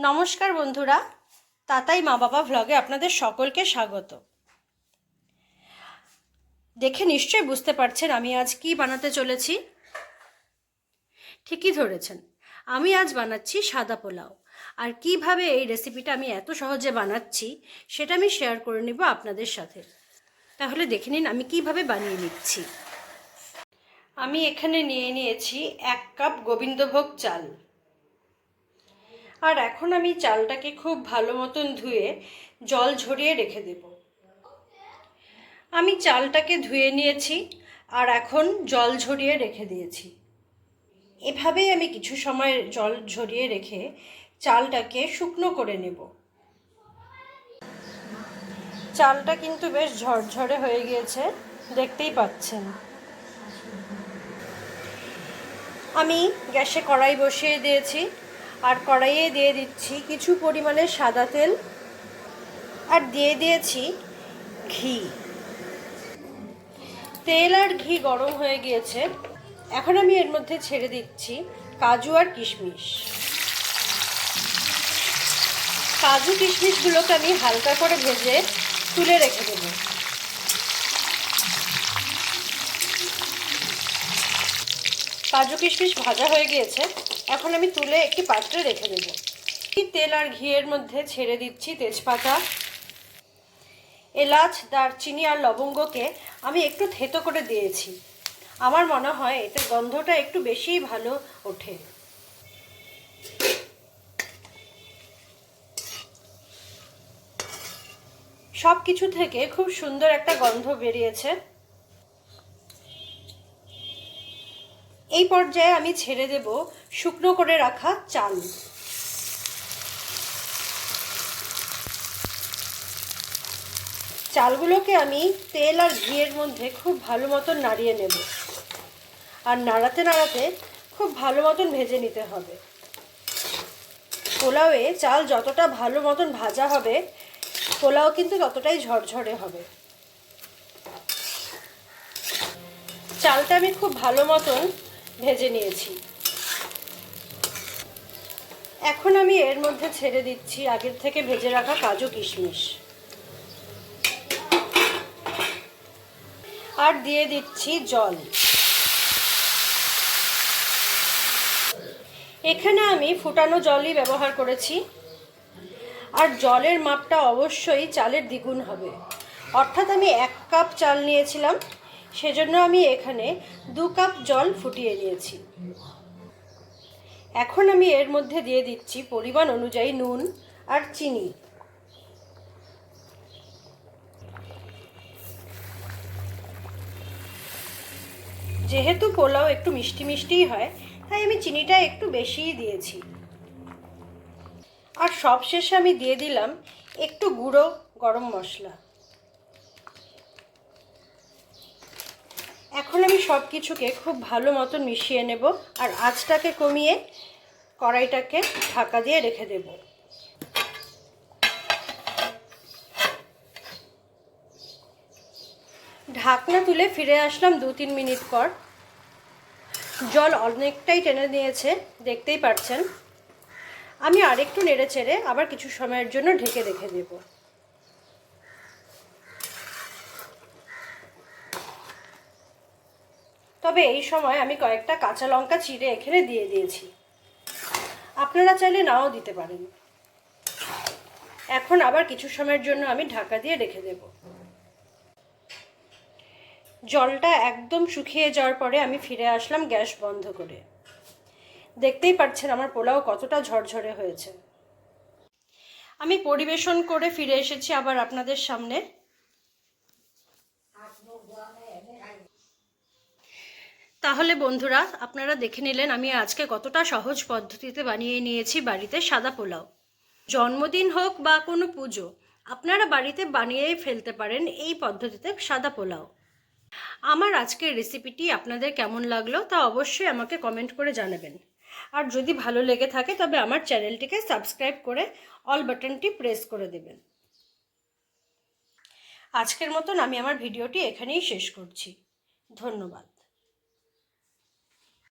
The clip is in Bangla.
নমস্কার বন্ধুরা, তাতাই মা বাবা ভ্লগে আপনাদের সকলকে স্বাগত। দেখে নিশ্চয়ই বুঝতে পারছেন আমি আজ কি বানাতে চলেছি। ঠিকই ধরেছেন, আমি আজ বানাচ্ছি সাদা পোলাও। আর কিভাবে এই রেসিপিটা আমি এত সহজে বানাচ্ছি সেটা আমি শেয়ার করে নেব আপনাদের সাথে। তাহলে দেখে নিন আমি কিভাবে বানিয়ে নিচ্ছি। আমি এখানে নিয়ে নিয়েছি 1 কাপ গোবিন্দভোগ চাল। আর এখন আমি চালটাকে খুব ভালো মতন ধুয়ে জল ঝরিয়ে রেখে দেব। আমি চালটাকে ধুয়ে নিয়েছি আর এখন জল ঝরিয়ে রেখে দিয়েছি। এভাবেই আমি কিছু সময় জল ঝরিয়ে রেখে চালটাকে শুকনো করে নেব। চালটা কিন্তু বেশ ঝরঝরে হয়ে গিয়েছে, দেখতেই পাচ্ছেন। আমি গ্যাসে কড়াই বসিয়ে দিয়েছি আর কড়াইয়ে দিয়ে দিচ্ছি কিছু পরিমাণে সাদা তেল আর দিয়ে দিয়েছি ঘি। তেল আর ঘি গরম হয়ে গিয়েছে, এখন আমি এর মধ্যে ছেড়ে দিচ্ছি কাজু আর কিশমিশ। কাজু কিশমিশগুলোকে আমি হালকা করে ভেজে তুলে রেখে দেব। কাজু কিশমিশ ভাজা হয়ে গিয়েছে, এখন আমি তুলে একটি পাত্রে রেখে দেব। তেল আর ঘিয়ের মধ্যে ছেড়ে দিচ্ছি তেজপাতা, এলাচ, দারচিনি আর লবঙ্গকে আমি একটু থেতো করে দিয়েছি। আমার মনে হয় এতে গন্ধটা একটু বেশিই ভালো ওঠে। সব কিছু থেকে খুব সুন্দর একটা গন্ধ বেরিয়েছে। এই পর্যায়ে আমি ছেড়ে দেব শুকনো করে রাখা চাল। চালগুলোকে আমি তেল আর ঘিয়ের মধ্যে খুব ভালো মতন নাড়িয়ে নেব। আর নাড়াতে নাড়াতে খুব ভালো মতন ভেজে নিতে হবে। পোলাওয়ে চাল যতটা ভালো মতন ভাজা হবে পোলাও কিন্তু ততটাই ঝরঝরে হবে। চালটা আমি খুব ভালো মতন ভেজে নিয়েছি। এখন আমি এর মধ্যে ছেড়ে দিচ্ছি আগের থেকে ভেজে রাখা কাজু কিশমিশ আর দিয়ে দিচ্ছি জল। এখানে আমি ফুটানো জলই ব্যবহার করেছি আর জলের মাপটা অবশ্যই চালের দ্বিগুণ হবে। অর্থাৎ আমি 1 কাপ চাল নিয়েছিলাম, সেজন্য আমি এখানে 2 কাপ জল ফুটিয়ে নিয়েছি। এখন আমি এর মধ্যে দিয়ে দিচ্ছি পরিমাণ অনুযায়ী নুন আর চিনি। যেহেতু পোলাও একটু মিষ্টি মিষ্টিই হয়, তাই আমি চিনিটা একটু বেশিই দিয়েছি। আর সবশেষে আমি দিয়ে দিলাম একটু গুঁড়ো গরম মশলা। এখন আমি সব কিছুকে খুব ভালো মতন মিশিয়ে নেব আর আঁচটাকে কমিয়ে কড়াইটাকে ঢাকা দিয়ে রেখে দেব। ঢাকনা তুলে ফিরে আসলাম 2-3 মিনিট পর। জল অনেকটাই টেনে নিয়েছে, দেখতেই পাচ্ছেন। আমি আরেকটু নেড়ে চেড়ে আবার কিছু সময়ের জন্য ঢেকে রেখে দেব। তবে এই সময় আমি কয়েকটা কাঁচা লঙ্কা চিড়ে এখানে দিয়ে দিয়েছি, আপনারা চাইলে নাও দিতে পারেন। এখন আবার কিছু সময়ের জন্য আমি ঢাকা দিয়ে রেখে দেব। জলটা একদম শুকিয়ে যাওয়ার পরে আমি ফিরে আসলাম গ্যাস বন্ধ করে। দেখতেই পাচ্ছেন আমার পোলাও কতটা ঝরঝরে হয়েছে। আমি পরিবেশন করে ফিরে এসেছি আবার আপনাদের সামনে। তাহলে বন্ধুরা, আপনারা দেখে নিলেন আমি আজকে কতটা সহজ পদ্ধতিতে বানিয়ে নিয়েছি বাড়িতে সাদা পোলাও। জন্মদিন হোক বা কোনো পুজো, আপনারা বাড়িতে বানিয়েই ফেলতে পারেন এই পদ্ধতিতে সাদা পোলাও। আমার আজকের রেসিপিটি আপনাদের কেমন লাগলো তা অবশ্যই আমাকে কমেন্ট করে জানাবেন। আর যদি ভালো লেগে থাকে তবে আমার চ্যানেলটিকে সাবস্ক্রাইব করে অল বাটনটি প্রেস করে দেবেন। আজকের মতন আমি আমার ভিডিওটি এখানেই শেষ করছি। ধন্যবাদ।